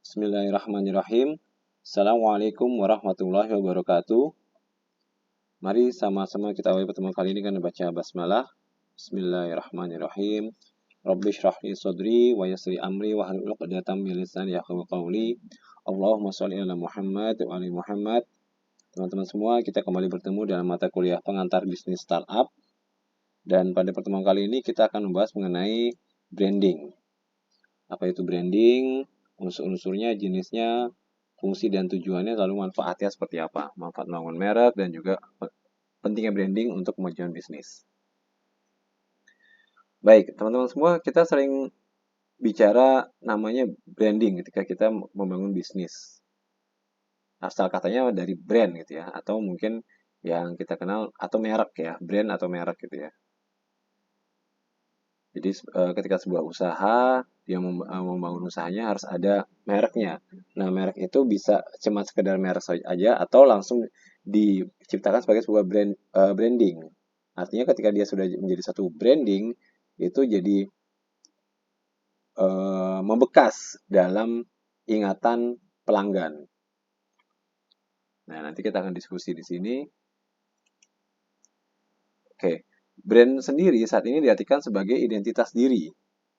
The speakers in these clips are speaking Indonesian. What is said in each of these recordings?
Bismillahirrahmanirrahim. Assalamualaikum warahmatullahi wabarakatuh. Mari sama-sama kita awali pertemuan kali ini dengan baca basmalah. Bismillahirrahmanirrahim. Rabbi shrah li sadri wa yassir amri wa hlul 'uqdatam min lisani yafqahu qawli. Allahumma shalli ala Muhammad wa ali Muhammad. Teman-teman semua, kita kembali bertemu dalam mata kuliah pengantar bisnis startup. Dan pada pertemuan kali ini kita akan membahas mengenai branding. Apa itu branding? Unsur-unsurnya, jenisnya, fungsi dan tujuannya, lalu manfaatnya seperti apa. Manfaat membangun merek dan juga pentingnya branding untuk kemajuan bisnis. Baik, teman-teman semua, kita sering bicara namanya branding ketika kita membangun bisnis. Asal katanya dari brand gitu ya, atau mungkin yang kita kenal atau merek ya, brand atau merek gitu ya. Jadi ketika sebuah usaha dia membangun usahanya harus ada mereknya. Nah, merek itu bisa cuma sekedar merek saja atau langsung diciptakan sebagai sebuah branding. Artinya ketika dia sudah menjadi satu branding itu jadi membekas dalam ingatan pelanggan. Nah, nanti kita akan diskusi di sini. Oke. Brand sendiri saat ini diartikan sebagai identitas diri,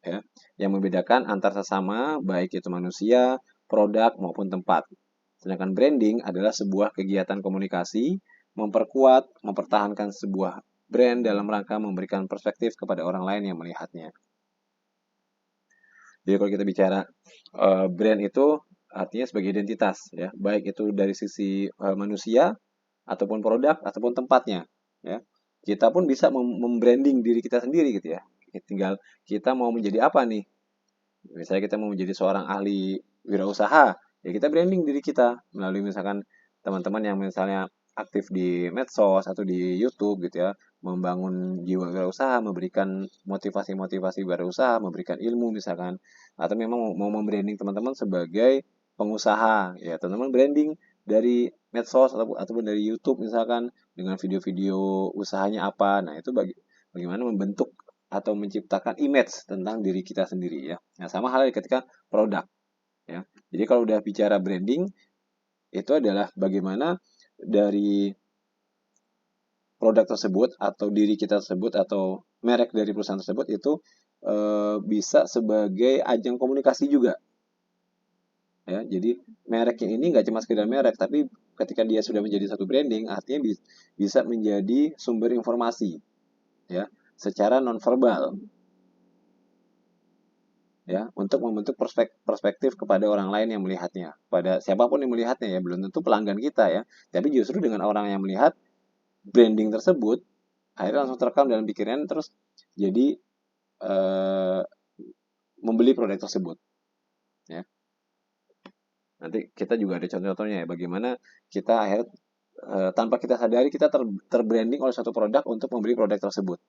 ya, yang membedakan antar sesama, baik itu manusia, produk, maupun tempat. Sedangkan branding adalah sebuah kegiatan komunikasi, memperkuat, mempertahankan sebuah brand dalam rangka memberikan perspektif kepada orang lain yang melihatnya. Jadi kalau kita bicara brand itu artinya sebagai identitas, ya, baik itu dari sisi manusia, ataupun produk, ataupun tempatnya, ya. Kita pun bisa membranding diri kita sendiri gitu ya. Tinggal kita mau menjadi apa nih. Misalnya kita mau menjadi seorang ahli wirausaha, ya kita branding diri kita melalui misalkan teman-teman yang misalnya aktif di medsos atau di YouTube gitu ya, membangun jiwa wirausaha, memberikan motivasi-motivasi wirausaha, memberikan ilmu misalkan, atau memang mau membranding teman-teman sebagai pengusaha, ya teman-teman branding dari medsos ataupun dari YouTube misalkan dengan video-video usahanya apa. Nah, itu bagaimana membentuk atau menciptakan image tentang diri kita sendiri ya. Nah, sama halnya ketika produk ya. Jadi kalau udah bicara branding itu adalah bagaimana dari produk tersebut atau diri kita tersebut atau merek dari perusahaan tersebut itu bisa sebagai ajang komunikasi juga. Ya, jadi mereknya ini nggak cuma sekedar merek, tapi ketika dia sudah menjadi satu branding, artinya bisa menjadi sumber informasi, ya, secara nonverbal, ya, untuk membentuk perspektif kepada orang lain yang melihatnya, pada siapapun yang melihatnya ya, belum tentu pelanggan kita ya, tapi justru dengan orang yang melihat branding tersebut, akhirnya langsung terekam dalam pikiran terus jadi membeli produk tersebut, ya. Nanti kita juga ada contoh-contohnya ya, bagaimana kita akhirnya tanpa kita sadari kita terbranding oleh suatu produk untuk membeli produk tersebut.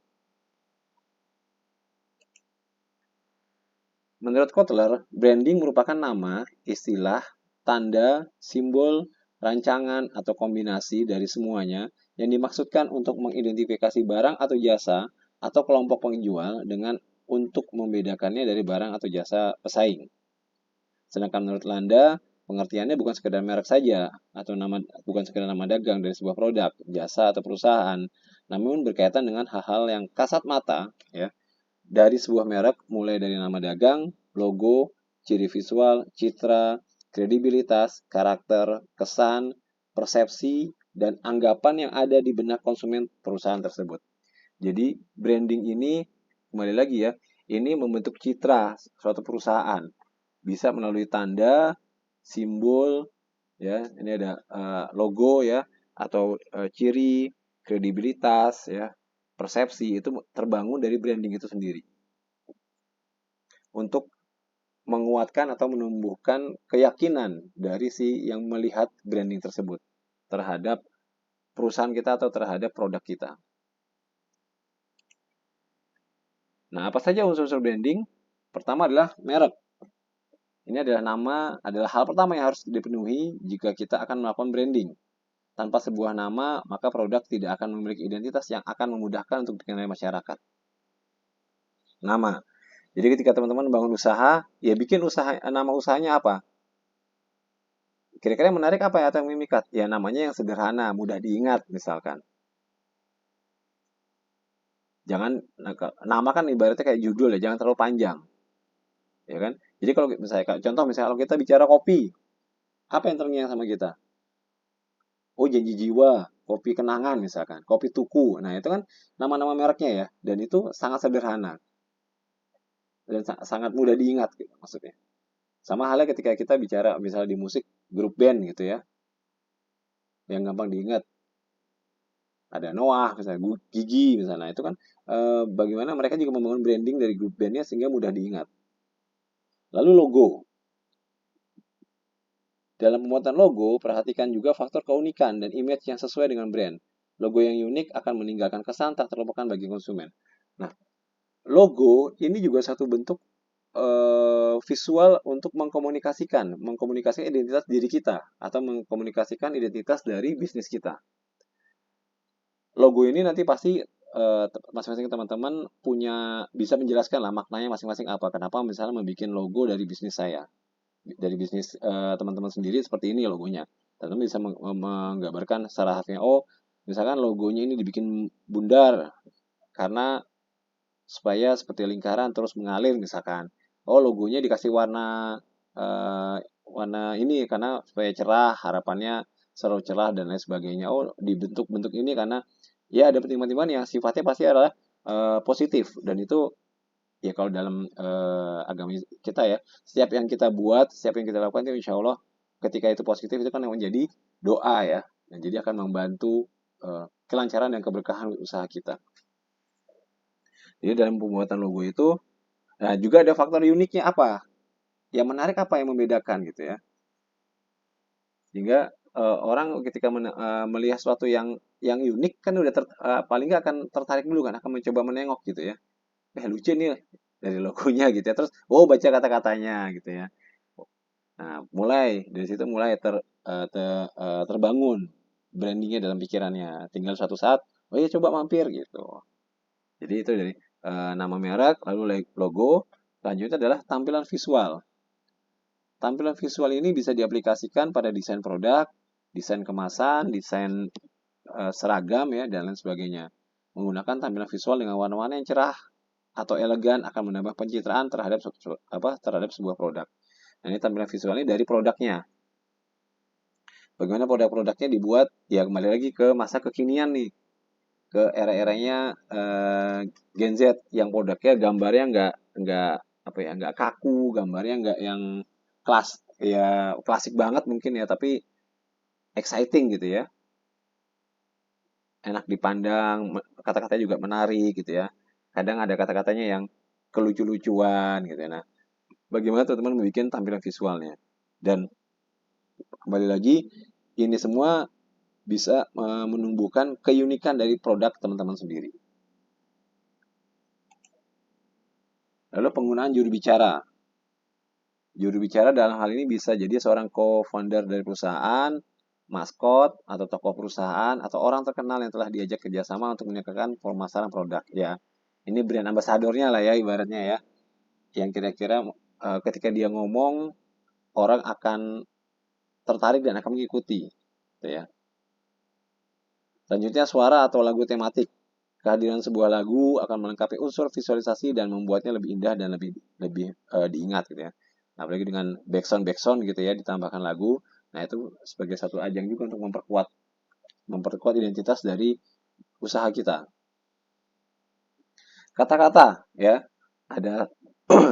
Menurut Kotler, branding merupakan nama, istilah, tanda, simbol, rancangan, atau kombinasi dari semuanya yang dimaksudkan untuk mengidentifikasi barang atau jasa atau kelompok penjual dengan untuk membedakannya dari barang atau jasa pesaing. Sedangkan menurut Landa, pengertiannya bukan sekedar merek saja atau bukan sekedar nama dagang dari sebuah produk, jasa atau perusahaan, namun berkaitan dengan hal-hal yang kasat mata ya, dari sebuah merek mulai dari nama dagang, logo, ciri visual, citra, kredibilitas, karakter, kesan, persepsi, dan anggapan yang ada di benak konsumen perusahaan tersebut. Jadi branding ini kembali lagi ya, ini membentuk citra suatu perusahaan. Bisa melalui tanda, simbol, ya, ini ada logo ya, atau ciri, kredibilitas ya, persepsi itu terbangun dari branding itu sendiri. Untuk menguatkan atau menumbuhkan keyakinan dari si yang melihat branding tersebut terhadap perusahaan kita atau terhadap produk kita. Nah, apa saja unsur-unsur branding? Pertama adalah merek. Ini adalah adalah hal pertama yang harus dipenuhi jika kita akan melakukan branding. Tanpa sebuah nama, maka produk tidak akan memiliki identitas yang akan memudahkan untuk dikenali masyarakat. Nama. Jadi ketika teman-teman bangun usaha, ya bikin nama usahanya apa? Kira-kira yang menarik apa ya atau yang memikat? Ya namanya yang sederhana, mudah diingat misalkan. Jangan nama kan ibaratnya kayak judul ya, jangan terlalu panjang, ya kan? Jadi kalau misalnya contoh misalnya kalau kita bicara kopi, apa yang terngiang sama kita? Oh, janji jiwa, kopi kenangan misalkan, kopi tuku. Nah, itu kan nama-nama mereknya ya, dan itu sangat sederhana dan sangat mudah diingat gitu maksudnya. Sama halnya ketika kita bicara misalnya di musik grup band gitu ya, yang gampang diingat ada Noah misalnya, Gigi misalnya. Itu kan bagaimana mereka juga membangun branding dari grup bandnya sehingga mudah diingat. Lalu logo. Dalam pembuatan logo, perhatikan juga faktor keunikan dan image yang sesuai dengan brand. Logo yang unik akan meninggalkan kesan tak terlupakan bagi konsumen. Nah, logo ini juga satu bentuk visual untuk mengkomunikasikan identitas diri kita atau mengkomunikasikan identitas dari bisnis kita. Logo ini nanti pasti masing-masing teman-teman punya bisa menjelaskan lah maknanya masing-masing apa. Kenapa misalnya membuat logo dari bisnis saya, dari bisnis teman-teman sendiri seperti ini logonya. Teman-teman bisa menggambarkan secara harfiah. Oh, misalkan logonya ini dibikin bundar karena supaya seperti lingkaran terus mengalir misalkan. Oh, logonya dikasih warna ini karena supaya cerah, harapannya selalu cerah dan lain sebagainya. Oh, dibentuk-bentuk ini karena ya ada pertimbangan-pertimbangan yang sifatnya pasti adalah positif dan itu ya kalau dalam agama kita ya, setiap yang kita buat, setiap yang kita lakukan itu insya Allah ketika itu positif itu kan yang menjadi doa ya. Dan jadi akan membantu kelancaran dan keberkahan usaha kita. Jadi dalam pembuatan logo itu, nah juga ada faktor uniknya apa? Yang menarik apa yang membedakan gitu ya. Sehingga orang ketika melihat sesuatu yang unik kan udah paling nggak akan tertarik dulu kan, akan mencoba menengok gitu ya. Lucu nih dari logonya gitu ya. Terus, oh baca kata-katanya gitu ya. Nah, mulai dari situ mulai terbangun brandingnya dalam pikirannya. Tinggal suatu saat, oh iya coba mampir gitu. Jadi itu dari nama merek, lalu logo, selanjutnya adalah tampilan visual. Tampilan visual ini bisa diaplikasikan pada desain produk, desain kemasan, desain seragam ya dan lain sebagainya. Menggunakan tampilan visual dengan warna-warna yang cerah atau elegan akan menambah pencitraan terhadap sebuah produk. Nah, ini tampilan visual ini dari produknya. Bagaimana produk-produknya dibuat? Ya kembali lagi ke masa kekinian nih, ke era-eranya Gen Z yang produknya gambarnya nggak apa ya nggak kaku, gambarnya nggak yang klasik banget mungkin ya, tapi exciting gitu ya, enak dipandang, kata-katanya juga menarik gitu ya. Kadang ada kata-katanya yang kelucu-lucuan gitu ya. Nah, bagaimana teman-teman membuat tampilan visualnya? Dan kembali lagi, ini semua bisa menumbuhkan keunikan dari produk teman-teman sendiri. Lalu penggunaan juru bicara. Juru bicara dalam hal ini bisa jadi seorang co-founder dari perusahaan, maskot, atau tokoh perusahaan, atau orang terkenal yang telah diajak kerjasama untuk menyelesaikan permasalahan produk. Ya, ini brand ambasadornya lah ya ibaratnya ya. Yang kira-kira ketika dia ngomong, orang akan tertarik dan akan mengikuti. Gitu ya. Selanjutnya suara atau lagu tematik. Kehadiran sebuah lagu akan melengkapi unsur visualisasi dan membuatnya lebih indah dan lebih diingat gitu ya. Nah, apalagi dengan backsound gitu ya ditambahkan lagu. Nah, itu sebagai satu ajang juga untuk memperkuat identitas dari usaha kita. Kata-kata ya. Ada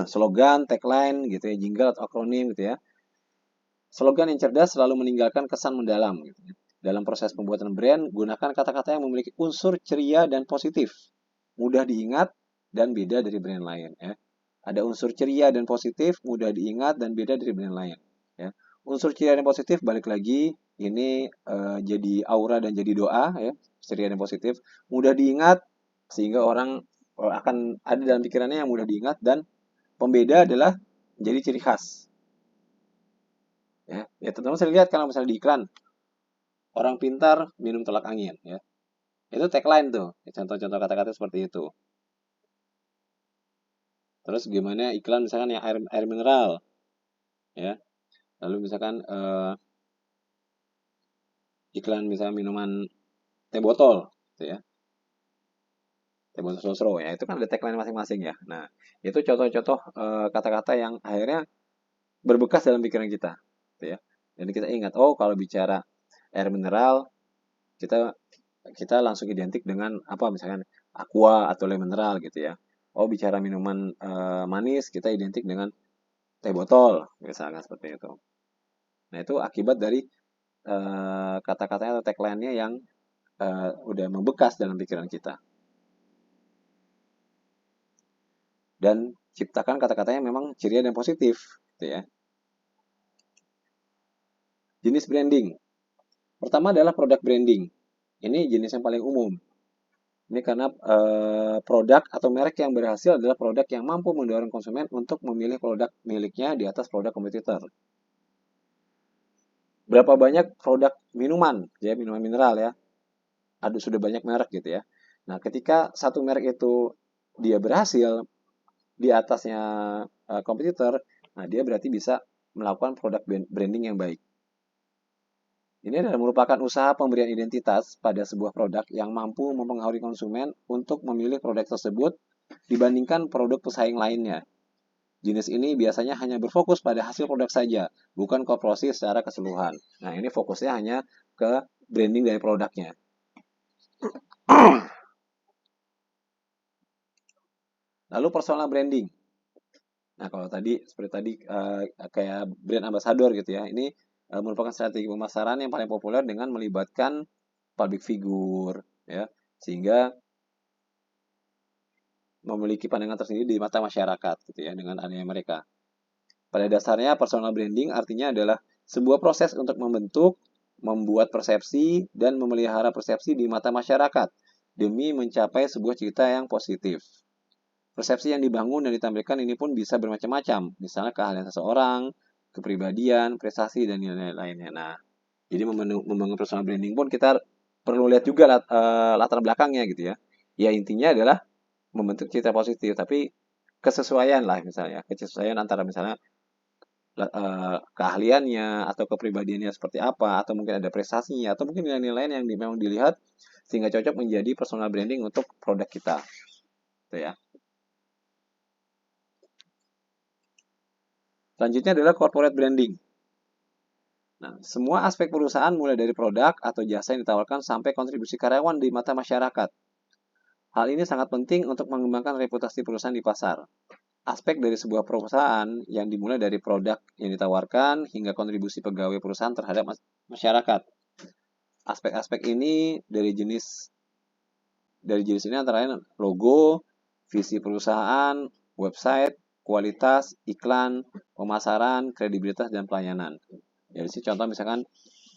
slogan, tagline gitu ya, jingle atau akronim gitu ya. Slogan yang cerdas selalu meninggalkan kesan mendalam gitu ya. Dalam proses pembuatan brand, gunakan kata-kata yang memiliki unsur ceria dan positif, mudah diingat dan beda dari brand lain ya. Ada unsur ceria dan positif, mudah diingat dan beda dari brand lain ya. Unsur ceria dan positif balik lagi ini jadi aura dan jadi doa ya, ceria dan positif, mudah diingat sehingga orang akan ada dalam pikirannya yang mudah diingat dan pembeda adalah menjadi ciri khas ya. Ya teman-teman saya lihat kalau misalnya di iklan orang pintar minum tolak angin ya. Itu tagline tuh. Contoh-contoh kata-kata seperti itu. Terus gimana iklan misalkan yang air mineral ya. Lalu misalkan iklan misalnya minuman teh botol, gitu ya, teh botol sosro, ya itu kan ada tagline masing-masing ya. Nah, itu contoh-contoh kata-kata yang akhirnya berbekas dalam pikiran kita, gitu ya. Dan kita ingat, oh kalau bicara air mineral, kita kita langsung identik dengan apa misalkan aqua atau le mineral gitu ya. Oh bicara minuman manis, kita identik dengan teh botol, misalkan seperti itu. Nah itu akibat dari kata-katanya atau tagline-nya yang udah membekas dalam pikiran kita. Dan ciptakan kata-katanya memang ceria dan positif, gitu ya. Jenis branding. Pertama adalah produk branding. Ini jenis yang paling umum. Ini karena produk atau merek yang berhasil adalah produk yang mampu mendorong konsumen untuk memilih produk miliknya di atas produk kompetitor. Berapa banyak produk minuman, ya minuman mineral ya, ada sudah banyak merek gitu ya. Nah, ketika satu merek itu dia berhasil di atasnya kompetitor, nah dia berarti bisa melakukan produk branding yang baik. Ini adalah merupakan usaha pemberian identitas pada sebuah produk yang mampu mempengaruhi konsumen untuk memilih produk tersebut dibandingkan produk pesaing lainnya. Jenis ini biasanya hanya berfokus pada hasil produk saja, bukan korporasi secara keseluruhan. Nah, ini fokusnya hanya ke branding dari produknya. Lalu personal branding. Nah, kalau tadi seperti tadi kayak brand ambassador gitu ya. Ini merupakan strategi pemasaran yang paling populer dengan melibatkan public figure ya, sehingga memiliki pandangan tersendiri di mata masyarakat gitu ya dengan adanya mereka. Pada dasarnya personal branding artinya adalah sebuah proses untuk membentuk, membuat persepsi dan memelihara persepsi di mata masyarakat demi mencapai sebuah cerita yang positif. Persepsi yang dibangun dan ditampilkan ini pun bisa bermacam-macam, misalnya keahlian seseorang, kepribadian, prestasi, dan nilai lainnya. Nah, jadi membangun personal branding pun kita perlu lihat juga latar belakangnya gitu ya. Ya intinya adalah membentuk citra positif, tapi kesesuaian lah misalnya, kesesuaian antara misalnya keahliannya atau kepribadiannya seperti apa, atau mungkin ada prestasinya, atau mungkin nilai-nilai lain yang memang dilihat sehingga cocok menjadi personal branding untuk produk kita. Gitu ya. Selanjutnya adalah corporate branding. Nah, semua aspek perusahaan mulai dari produk atau jasa yang ditawarkan sampai kontribusi karyawan di mata masyarakat. Hal ini sangat penting untuk mengembangkan reputasi perusahaan di pasar. Aspek dari sebuah perusahaan yang dimulai dari produk yang ditawarkan hingga kontribusi pegawai perusahaan terhadap masyarakat. Aspek-aspek ini dari jenis ini antara lain logo, visi perusahaan, website, kualitas, iklan, pemasaran, kredibilitas, dan pelayanan. Jadi sih contoh misalkan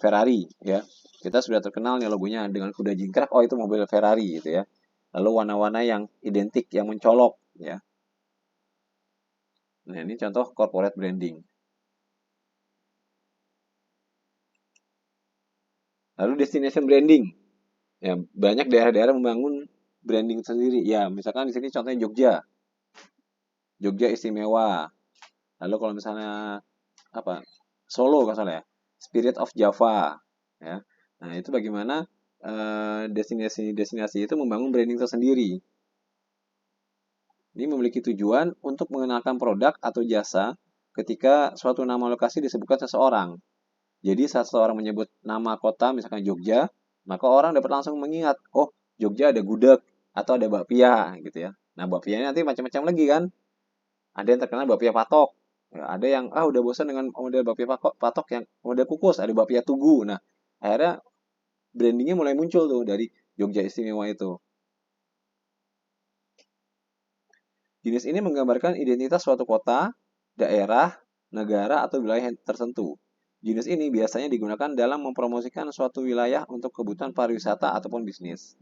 Ferrari ya. Kita sudah terkenal nih logonya dengan kuda jingkrak, oh itu mobil Ferrari gitu ya. Lalu warna-warna yang identik, yang mencolok ya. Nah, ini contoh corporate branding. Lalu destination branding. Ya, banyak daerah-daerah membangun branding sendiri. Ya, misalkan di sini contohnya Jogja. Jogja istimewa. Lalu kalau misalnya apa? Solo kalau salah ya. Spirit of Java ya. Nah, itu bagaimana destinasi-destinasi itu membangun branding tersendiri. Ini memiliki tujuan untuk mengenalkan produk atau jasa ketika suatu nama lokasi disebutkan seseorang. Jadi saat seseorang menyebut nama kota, misalkan Jogja, maka orang dapat langsung mengingat, oh Jogja ada gudeg atau ada bakpia gitu ya. Nah bakpia nanti macam-macam lagi kan. Ada yang terkenal bakpia patok. Ya, ada yang udah bosan dengan model bakpia patok yang model kukus, ada bakpia tugu. Nah akhirnya brandingnya mulai muncul tuh dari Jogja istimewa itu. Jenis ini menggambarkan identitas suatu kota, daerah, negara, atau wilayah tertentu. Jenis ini biasanya digunakan dalam mempromosikan suatu wilayah untuk kebutuhan pariwisata ataupun bisnis.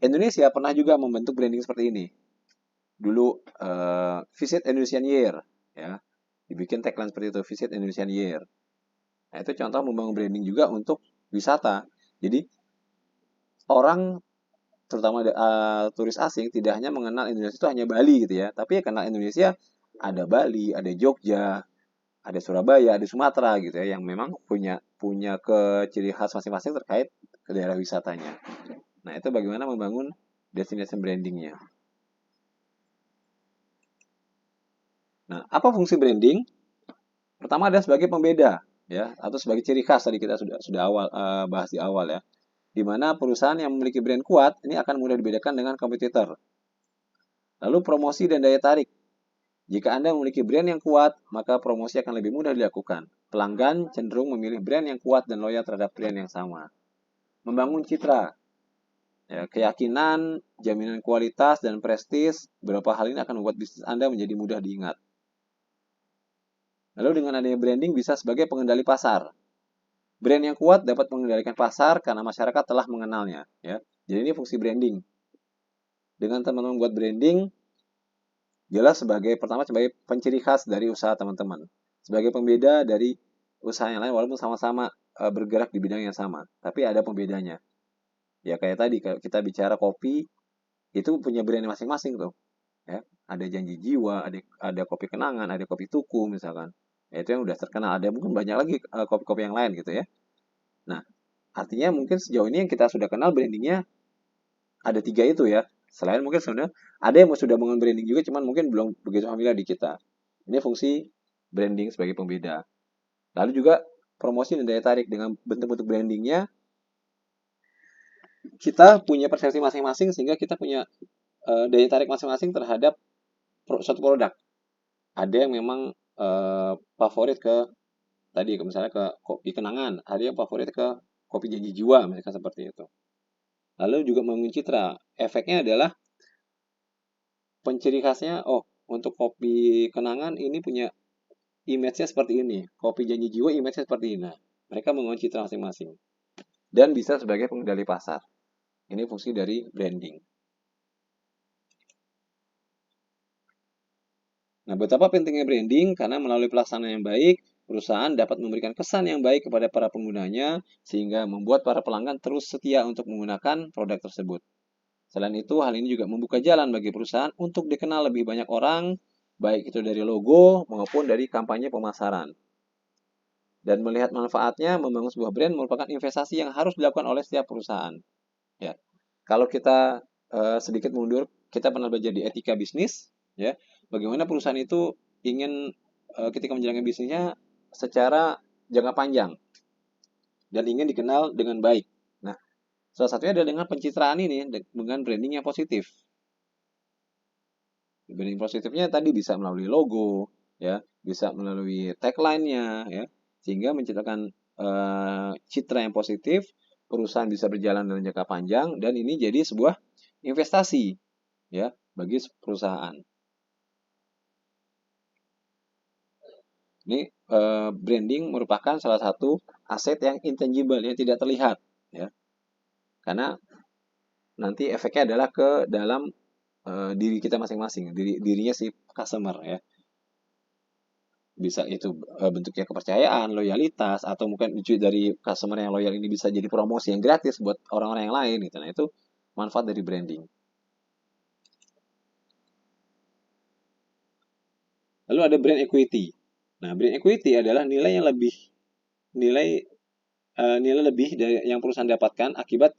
Indonesia pernah juga membentuk branding seperti ini. Dulu Visit Indonesian Year, ya, dibikin tagline seperti itu, Visit Indonesian Year. Nah itu contoh membangun branding juga untuk wisata. Jadi orang terutama turis asing tidak hanya mengenal Indonesia itu hanya Bali gitu ya, tapi ya kenal Indonesia ada Bali, ada Jogja, ada Surabaya, ada Sumatera gitu ya, yang memang punya punya ke ciri khas masing-masing terkait ke daerah wisatanya. Nah, itu bagaimana membangun destination brandingnya. Nah, apa fungsi branding? Pertama adalah sebagai pembeda, ya, atau sebagai ciri khas tadi kita sudah awal bahas di awal ya. Di mana perusahaan yang memiliki brand kuat ini akan mudah dibedakan dengan kompetitor. Lalu promosi dan daya tarik. Jika Anda memiliki brand yang kuat, maka promosi akan lebih mudah dilakukan. Pelanggan cenderung memilih brand yang kuat dan loyal terhadap brand yang sama. Membangun citra. Ya, keyakinan, jaminan kualitas, dan prestis, beberapa hal ini akan membuat bisnis Anda menjadi mudah diingat. Lalu dengan adanya branding bisa sebagai pengendali pasar. Brand yang kuat dapat mengendalikan pasar karena masyarakat telah mengenalnya. Ya. Jadi ini fungsi branding. Dengan teman-teman buat branding, jelas pertama sebagai penciri khas dari usaha teman-teman. Sebagai pembeda dari usaha yang lain walaupun sama-sama bergerak di bidang yang sama. Tapi ada pembedanya. Ya kayak tadi kalau kita bicara kopi, itu punya brand masing-masing tuh. Ya, ada Janji Jiwa, ada kopi kenangan, ada kopi tuku misalkan. Ya, itu yang udah terkenal. Ada mungkin banyak lagi kopi-kopi yang lain gitu ya. Nah, artinya mungkin sejauh ini yang kita sudah kenal brandingnya ada 3 itu ya. Selain mungkin sebenarnya ada yang sudah mengenal branding juga, cuman mungkin belum begitu familiar di kita. Ini fungsi branding sebagai pembeda. Lalu juga promosi dan daya tarik dengan bentuk-bentuk brandingnya kita punya persepsi masing-masing sehingga kita punya daya tarik masing-masing terhadap suatu produk. Ada yang memang favorit ke tadi misalnya ke kopi kenangan, ada yang favorit ke kopi Janji Jiwa misalkan seperti itu. Lalu juga membangun citra. Efeknya adalah penciri khasnya, oh untuk kopi kenangan ini punya image-nya seperti ini. Kopi Janji Jiwa image-nya seperti ini. Nah, mereka membangun citra masing-masing. Dan bisa sebagai pengendali pasar. Ini fungsi dari branding. Nah, betapa pentingnya branding karena melalui pelaksanaan yang baik, perusahaan dapat memberikan kesan yang baik kepada para penggunanya sehingga membuat para pelanggan terus setia untuk menggunakan produk tersebut. Selain itu, hal ini juga membuka jalan bagi perusahaan untuk dikenal lebih banyak orang, baik itu dari logo maupun dari kampanye pemasaran. Dan melihat manfaatnya, membangun sebuah brand merupakan investasi yang harus dilakukan oleh setiap perusahaan. Ya, kalau kita sedikit mundur, kita pernah belajar di etika bisnis, ya, bagaimana perusahaan itu ingin ketika menjalankan bisnisnya secara jangka panjang dan ingin dikenal dengan baik. Nah, salah satunya adalah dengan pencitraan ini, dengan branding yang positif. Branding positifnya tadi bisa melalui logo, ya, bisa melalui tagline-nya, ya, sehingga menciptakan citra yang positif, perusahaan bisa berjalan dalam jangka panjang dan ini jadi sebuah investasi, ya, bagi perusahaan. Ini branding merupakan salah satu aset yang intangible, yang tidak terlihat, ya, karena nanti efeknya adalah ke dalam diri kita masing-masing, dirinya si customer, ya. Bisa itu bentuknya kepercayaan, loyalitas, atau mungkin dari customer yang loyal ini bisa jadi promosi yang gratis buat orang-orang yang lain gitu. Nah, itu manfaat dari branding. Lalu ada brand equity. Nah, brand equity adalah nilai yang lebih nilai nilai lebih dari yang perusahaan dapatkan akibat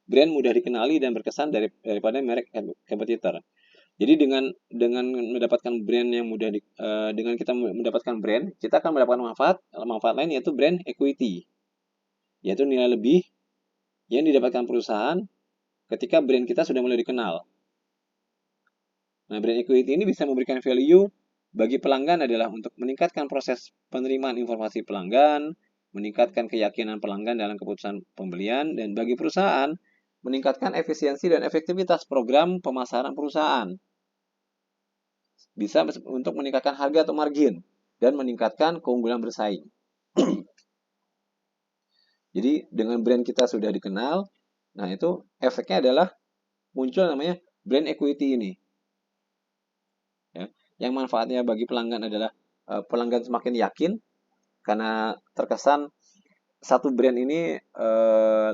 brand mudah dikenali dan berkesan daripada merek kompetitor. Jadi dengan mendapatkan brand yang dengan kita mendapatkan brand, kita akan mendapatkan manfaat lain yaitu brand equity, yaitu nilai lebih yang didapatkan perusahaan ketika brand kita sudah mulai dikenal. Nah, brand equity ini bisa memberikan value bagi pelanggan adalah untuk meningkatkan proses penerimaan informasi pelanggan, meningkatkan keyakinan pelanggan dalam keputusan pembelian, dan bagi perusahaan meningkatkan efisiensi dan efektivitas program pemasaran perusahaan. Bisa untuk meningkatkan harga atau margin dan meningkatkan keunggulan bersaing. Jadi dengan brand kita sudah dikenal, nah itu efeknya adalah muncul namanya brand equity ini. Ya, yang manfaatnya bagi pelanggan adalah pelanggan semakin yakin karena terkesan satu brand ini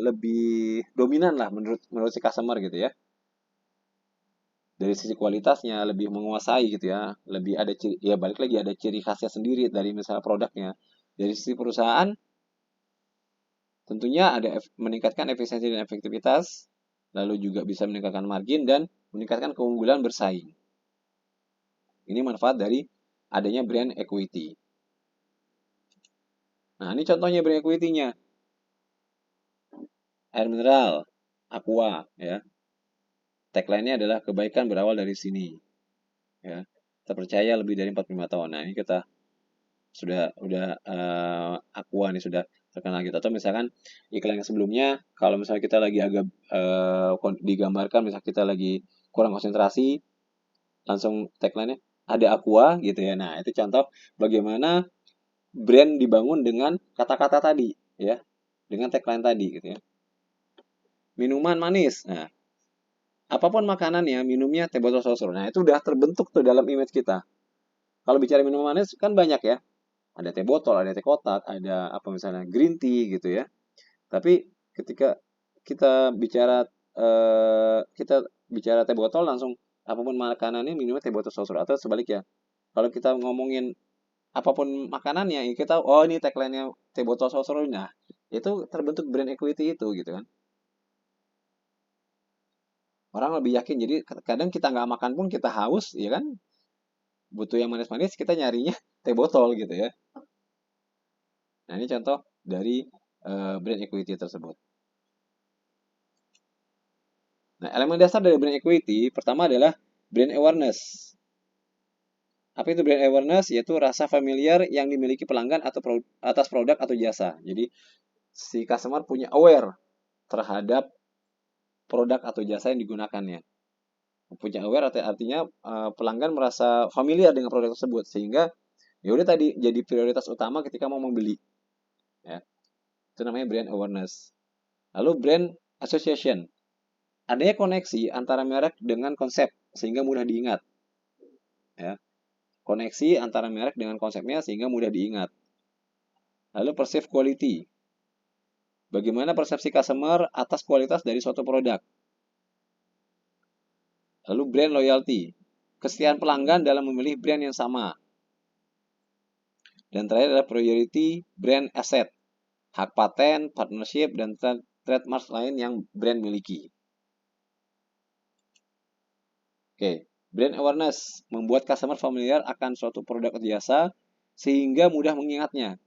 lebih dominan lah menurut si customer gitu ya. Dari sisi kualitasnya lebih menguasai gitu ya, lebih ada balik lagi ada ciri khasnya sendiri dari misalnya produknya. Dari sisi perusahaan Tentunya ada meningkatkan efisiensi dan efektivitas, lalu juga bisa meningkatkan margin dan meningkatkan keunggulan bersaing. Ini manfaat dari adanya brand equity. Nah, ini contohnya brand equity-nya. Air mineral, Aqua, ya. Tagline-nya adalah kebaikan berawal dari sini. Ya. Terpercaya lebih dari 45 tahun. Nah, ini kita udah Aqua nih sudah terkenal gitu. Atau misalkan iklan yang sebelumnya, kalau misalnya kita lagi agak digambarkan, misalnya kita lagi kurang konsentrasi, langsung tagline-nya ada Aqua gitu ya. Nah, itu contoh bagaimana brand dibangun dengan kata-kata tadi, ya, dengan tagline tadi gitu ya. Minuman manis. Nah, apapun makanannya, minumnya teh botol sosro. Nah, itu udah terbentuk tuh dalam image kita. Kalau bicara minuman manis kan banyak ya. Ada teh botol, ada teh kotak, ada apa misalnya green tea gitu ya. Tapi ketika kita bicara teh botol langsung apapun makanannya minumnya teh botol sosro atau sebaliknya. Kalau kita ngomongin apapun makanannya, kita oh ini tagline-nya teh botol sosro. Nah, itu terbentuk brand equity itu gitu kan. Orang lebih yakin. Jadi kadang kita nggak makan pun kita haus, ya kan? Butuh yang manis-manis, kita nyarinya teh botol gitu ya. Nah, ini contoh dari brand equity tersebut. Nah, elemen dasar dari brand equity pertama adalah brand awareness. Apa itu brand awareness? Yaitu rasa familiar yang dimiliki pelanggan atau atas produk atau jasa. Jadi, si customer punya aware terhadap produk atau jasa yang digunakannya. Punya aware artinya pelanggan merasa familiar dengan produk tersebut sehingga ya udah tadi jadi prioritas utama ketika mau membeli, ya. Itu namanya brand awareness. Lalu brand association, adanya koneksi antara merek dengan konsep sehingga mudah diingat, ya. Koneksi antara merek dengan konsepnya sehingga mudah diingat. Lalu perceived quality, bagaimana persepsi customer atas kualitas dari suatu produk. Lalu brand loyalty, kesetiaan pelanggan dalam memilih brand yang sama. Dan terakhir adalah priority brand asset, hak paten, partnership, dan trademark lain yang brand miliki. Oke, brand awareness membuat customer familiar akan suatu produk atau jasa sehingga mudah mengingatnya.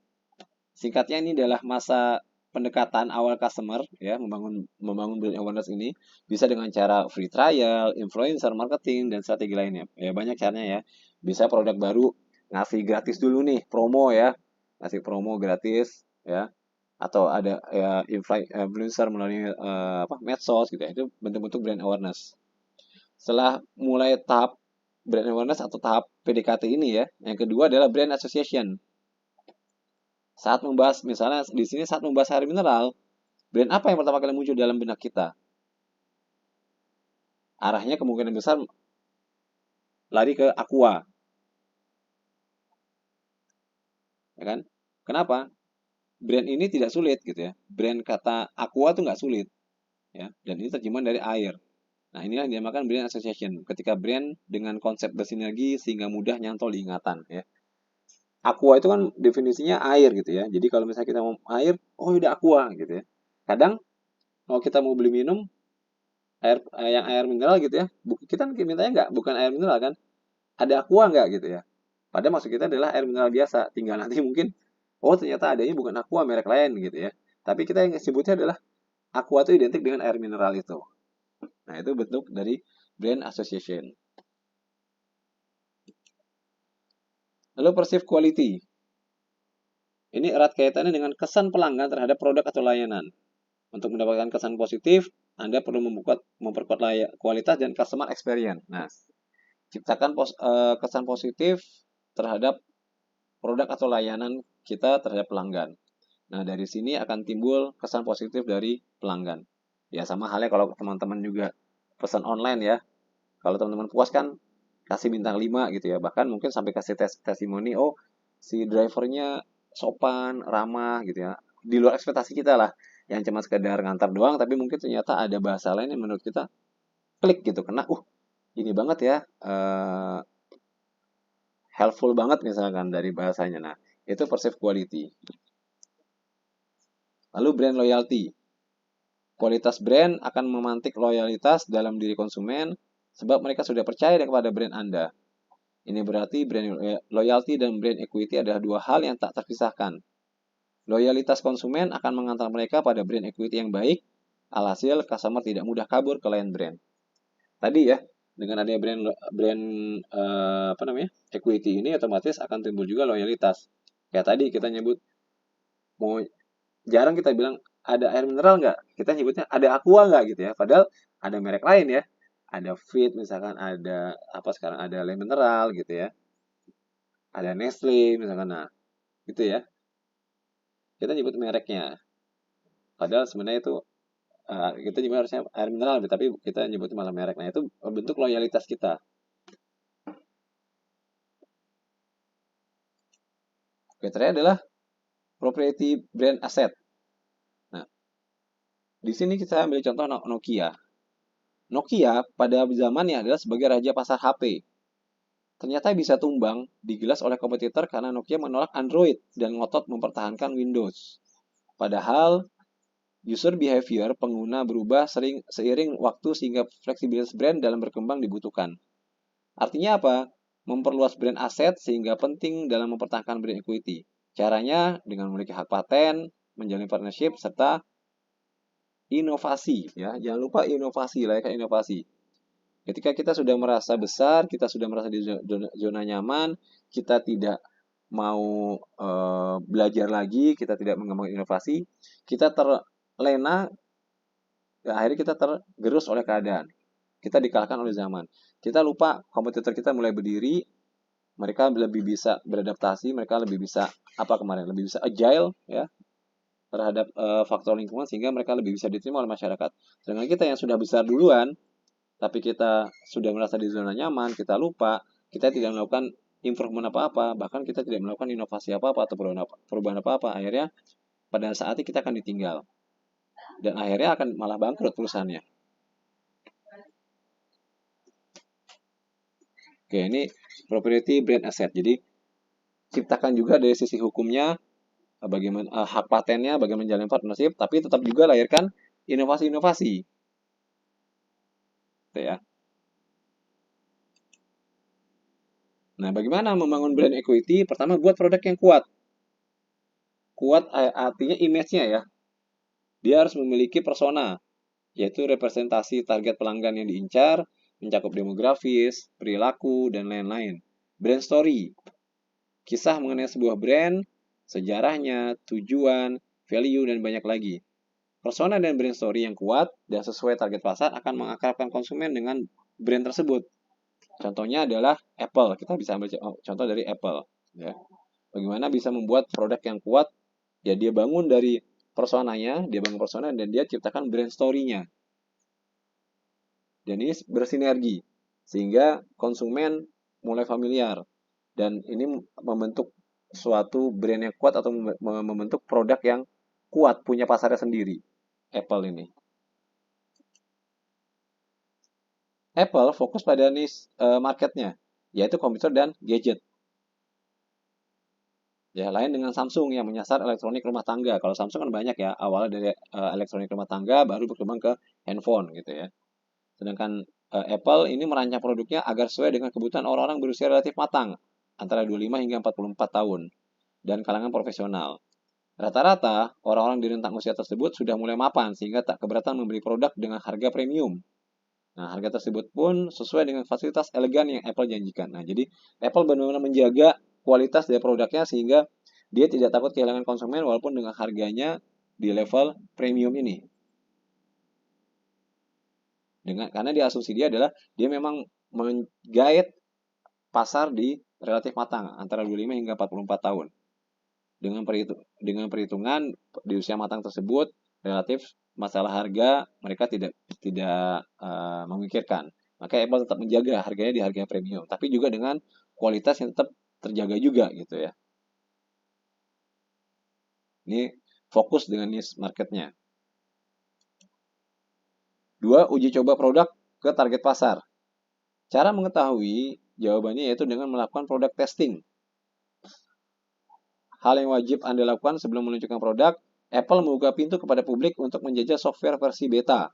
Singkatnya ini adalah masa pendekatan awal customer, ya, membangun brand awareness ini bisa dengan cara free trial, influencer marketing, dan strategi lainnya. Ya, banyak caranya ya. Bisa produk baru ngasih gratis dulu nih, promo ya. Ngasih promo gratis ya. Atau ada ya, influencer melalui medsos gitu ya. Itu bentuk-bentuk brand awareness. Setelah mulai tahap brand awareness atau tahap PDKT ini ya, yang kedua adalah brand association. Saat membahas, misalnya di sini saat membahas air mineral, brand apa yang pertama kali muncul dalam benak kita? Arahnya kemungkinan besar lari ke Aqua, ya kan? Kenapa? Brand ini tidak sulit gitu ya. Brand kata Aqua tuh nggak sulit, ya. Dan ini terjemahan dari air. Nah, inilah yang dinamakan brand association. Ketika brand dengan konsep bersinergi sehingga mudah nyantol di ingatan, ya. Aqua itu kan definisinya air gitu ya. Jadi kalau misalnya kita mau air, oh udah Aqua gitu ya. Kadang kalau kita mau beli minum air yang air mineral gitu ya, kita mintanya nggak bukan air mineral kan, ada Aqua nggak gitu ya. Padahal maksud kita adalah air mineral biasa. Tinggal nanti mungkin, oh ternyata adanya bukan Aqua merek lain gitu ya. Tapi kita yang sebutnya adalah Aqua itu identik dengan air mineral itu. Nah itu bentuk dari brand association. Lalu perceived quality. Ini erat kaitannya dengan kesan pelanggan terhadap produk atau layanan. Untuk mendapatkan kesan positif, Anda perlu memperkuat kualitas dan customer experience. Nah, ciptakan kesan positif terhadap produk atau layanan kita terhadap pelanggan. Nah, dari sini akan timbul kesan positif dari pelanggan. Ya, sama halnya kalau teman-teman juga pesan online ya. Kalau teman-teman puas kan kasih bintang 5 gitu ya. Bahkan mungkin sampai kasih testimoni, oh si drivernya sopan, ramah gitu ya. Di luar ekspektasi kita lah. Yang cuma sekedar ngantar doang, tapi mungkin ternyata ada bahasa lain yang menurut kita klik gitu. Kena, ini banget ya. Helpful banget misalkan dari bahasanya. Nah, itu perceived quality. Lalu brand loyalty. Kualitas brand akan memantik loyalitas dalam diri konsumen sebab mereka sudah percaya kepada brand Anda. Ini berarti brand loyalty dan brand equity adalah dua hal yang tak terpisahkan. Loyalitas konsumen akan mengantar mereka pada brand equity yang baik, alhasil customer tidak mudah kabur ke lain brand. Tadi ya, dengan adanya brand equity ini otomatis akan timbul juga loyalitas. Kayak tadi kita nyebut, mau jarang kita bilang ada air mineral nggak? Kita nyebutnya ada aqua nggak gitu ya. Padahal ada merek lain ya. Ada Fit misalkan, ada apa sekarang, ada Le Mineral gitu ya. Ada Nestle misalkan, nah gitu ya. Kita nyebut mereknya. Padahal sebenarnya itu kita juga harusnya air mineral, tapi kita nyebutnya malah merek. Nah itu bentuk loyalitas kita. Oke, terakhir adalah proprietary brand asset. Nah, di sini kita ambil contoh Nokia. Nokia pada zamannya adalah sebagai raja pasar HP. Ternyata bisa tumbang, digilas oleh kompetitor karena Nokia menolak Android dan ngotot mempertahankan Windows. Padahal, user behavior pengguna berubah seiring waktu sehingga fleksibilitas brand dalam berkembang dibutuhkan. Artinya apa? Memperluas brand aset sehingga penting dalam mempertahankan brand equity. Caranya dengan memiliki hak paten, menjalin partnership, serta inovasi. Ya, jangan lupa inovasi, layaknya inovasi. Ketika kita sudah merasa besar, kita sudah merasa di zona nyaman, kita tidak mau belajar lagi, kita tidak mengembangkan inovasi, kita terlena, akhirnya kita tergerus oleh keadaan. Kita dikalahkan oleh zaman. Kita lupa kompetitor kita mulai berdiri, mereka lebih bisa beradaptasi, mereka lebih bisa lebih bisa agile ya terhadap faktor lingkungan sehingga mereka lebih bisa diterima oleh masyarakat. Sedangkan kita yang sudah besar duluan, tapi kita sudah merasa di zona nyaman, kita lupa, kita tidak melakukan improvement apa-apa, bahkan kita tidak melakukan inovasi apa-apa atau perubahan apa-apa, akhirnya pada saat itu kita akan ditinggal. Dan akhirnya akan malah bangkrut perusahaannya. Oke, ini property brand asset. Jadi, ciptakan juga dari sisi hukumnya, bagaimana hak patennya, bagaimana menjalin partnership, tapi tetap juga lahirkan inovasi-inovasi. Gitu ya. Nah, bagaimana membangun brand equity? Pertama, buat produk yang kuat. Kuat artinya image-nya ya. Dia harus memiliki persona, yaitu representasi target pelanggan yang diincar, mencakup demografis, perilaku, dan lain-lain. Brand story, kisah mengenai sebuah brand, sejarahnya, tujuan, value, dan banyak lagi. Persona dan brand story yang kuat dan sesuai target pasar akan mengakrabkan konsumen dengan brand tersebut. Contohnya adalah Apple. Kita bisa ambil contoh dari Apple. Ya. Bagaimana bisa membuat produk yang kuat? Ya dia bangun dari personanya, dia bangun persona dan dia ciptakan brand story-nya. Dan ini bersinergi sehingga konsumen mulai familiar dan ini membentuk suatu brand yang kuat atau membentuk produk yang kuat punya pasarnya sendiri. Apple ini. Apple fokus pada niche marketnya, yaitu komputer dan gadget. Ya, lain dengan Samsung yang menyasar elektronik rumah tangga. Kalau Samsung kan banyak ya, awalnya dari elektronik rumah tangga, baru berkembang ke handphone gitu ya. Sedangkan Apple ini merancang produknya agar sesuai dengan kebutuhan orang-orang berusia relatif matang, antara 25 hingga 44 tahun, dan kalangan profesional. Rata-rata, orang-orang di rentang usia tersebut sudah mulai mapan, sehingga tak keberatan membeli produk dengan harga premium. Nah, harga tersebut pun sesuai dengan fasilitas elegan yang Apple janjikan. Nah, jadi Apple benar-benar menjaga kualitas dari produknya sehingga dia tidak takut kehilangan konsumen walaupun dengan harganya di level premium ini. Karena dia asumsi dia adalah dia memang menggait pasar di relatif matang antara 25 hingga 44 tahun. Dengan perhitungan di usia matang tersebut relatif masalah harga mereka tidak memikirkan. Maka Apple tetap menjaga harganya di harga premium, tapi juga dengan kualitas yang tetap terjaga juga gitu ya. Ini fokus dengan niche marketnya. 2. Uji coba produk ke target pasar. Cara mengetahui jawabannya yaitu dengan melakukan produk testing. Hal yang wajib Anda lakukan sebelum menunjukkan produk Apple membuka pintu kepada publik untuk menjajah software versi beta.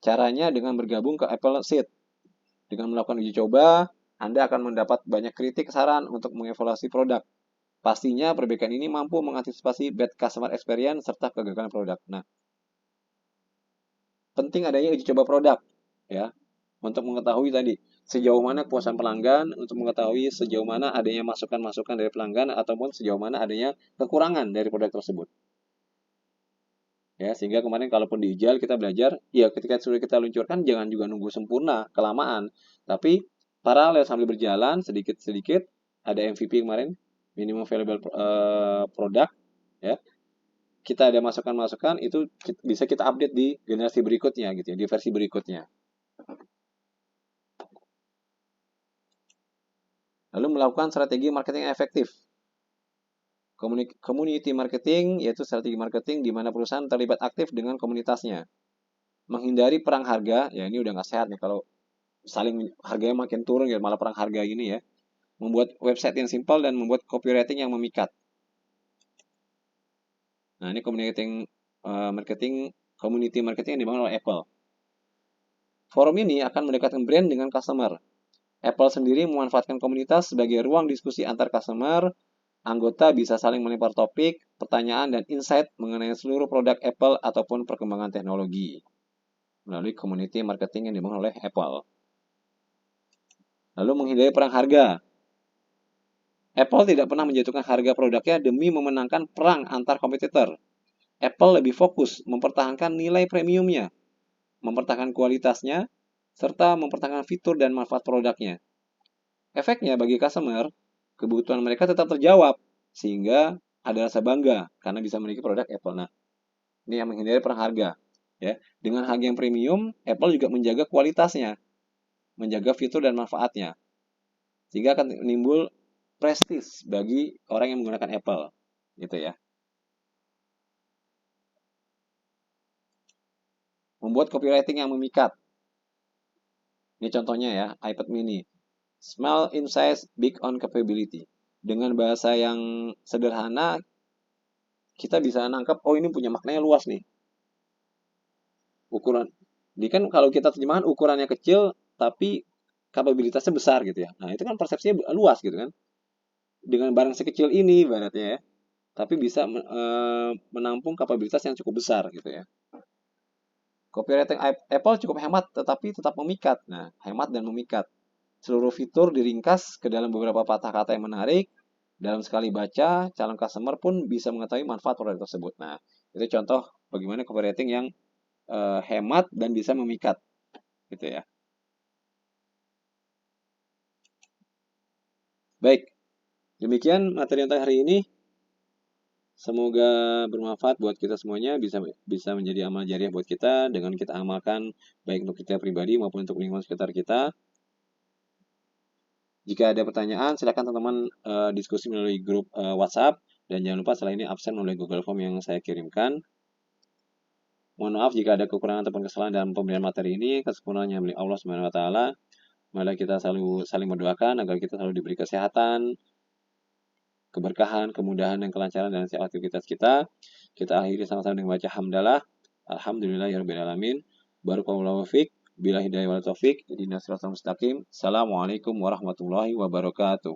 Caranya dengan bergabung ke Apple Seed. Dengan melakukan uji coba, Anda akan mendapat banyak kritik saran untuk mengevaluasi produk. Pastinya perbaikan ini mampu mengantisipasi bad customer experience serta kegagalan produk. Nah, penting adanya uji coba produk, ya, untuk mengetahui tadi sejauh mana kepuasan pelanggan, untuk mengetahui sejauh mana adanya masukan-masukan dari pelanggan ataupun sejauh mana adanya kekurangan dari produk tersebut. Ya, sehingga kemarin kalaupun di IJAL kita belajar, ya ketika sudah kita luncurkan jangan juga nunggu sempurna, kelamaan. Tapi paralel sambil berjalan sedikit-sedikit ada MVP kemarin, minimum valuable product, ya. Kita ada masukan-masukan itu bisa kita update di generasi berikutnya gitu ya, di versi berikutnya. Lalu melakukan strategi marketing yang efektif. Community marketing yaitu strategi marketing di mana perusahaan terlibat aktif dengan komunitasnya. Menghindari perang harga, ya ini udah nggak sehat nih kalau saling harganya makin turun ya malah perang harga gini ya. Membuat website yang simpel dan membuat copywriting yang memikat. Nah, ini community marketing yang dibangun oleh Apple. Forum ini akan mendekatkan brand dengan customer. Apple sendiri memanfaatkan komunitas sebagai ruang diskusi antar customer. Anggota bisa saling melempar topik, pertanyaan, dan insight mengenai seluruh produk Apple ataupun perkembangan teknologi melalui community marketing yang dibangun oleh Apple. Lalu menghindari perang harga. Apple tidak pernah menjatuhkan harga produknya demi memenangkan perang antar kompetitor. Apple lebih fokus mempertahankan nilai premiumnya, mempertahankan kualitasnya, serta mempertahankan fitur dan manfaat produknya. Efeknya bagi customer, kebutuhan mereka tetap terjawab, sehingga ada rasa bangga karena bisa memiliki produk Apple. Nah, ini yang menghindari perang harga. Ya, dengan harga yang premium, Apple juga menjaga kualitasnya, menjaga fitur dan manfaatnya, sehingga akan menimbul prestis bagi orang yang menggunakan Apple, gitu ya. Membuat copywriting yang memikat. Ini contohnya ya, iPad mini. Small in size, big on capability. Dengan bahasa yang sederhana, kita bisa nangkep, oh ini punya maknanya luas nih. Ukuran. Jadi kan kalau kita terjemahkan ukurannya kecil, tapi kapabilitasnya besar gitu ya. Nah itu kan persepsinya luas gitu kan. Dengan barang sekecil ini ibaratnya ya, tapi bisa menampung kapabilitas yang cukup besar gitu ya. Copywriting Apple cukup hemat, tetapi tetap memikat. Nah, hemat dan memikat. Seluruh fitur diringkas ke dalam beberapa patah kata yang menarik. Dalam sekali baca, calon customer pun bisa mengetahui manfaat produk tersebut. Nah, itu contoh bagaimana copywriting yang hemat dan bisa memikat, gitu ya. Baik, demikian materi untuk hari ini. Semoga bermanfaat buat kita semuanya, bisa menjadi amal jariah buat kita dengan kita amalkan baik untuk kita pribadi maupun untuk lingkungan sekitar kita. Jika ada pertanyaan, silakan teman-teman diskusi melalui grup WhatsApp dan jangan lupa setelah ini absen melalui Google Form yang saya kirimkan. Mohon maaf jika ada kekurangan ataupun kesalahan dalam pemberian materi ini, kesempurnaannya milik Allah Subhanahu wa taala. Mari kita selalu saling mendoakan agar kita selalu diberi kesehatan, keberkahan, kemudahan, dan kelancaran dalam setiap aktivitas kita. Kita akhiri sama-sama dengan baca hamdalah. Alhamdulillahirabbil alamin. Barakallahu fiik. Bila hidayah wal taufik. Ihdinas siratal mustaqim. Assalamualaikum warahmatullahi wabarakatuh.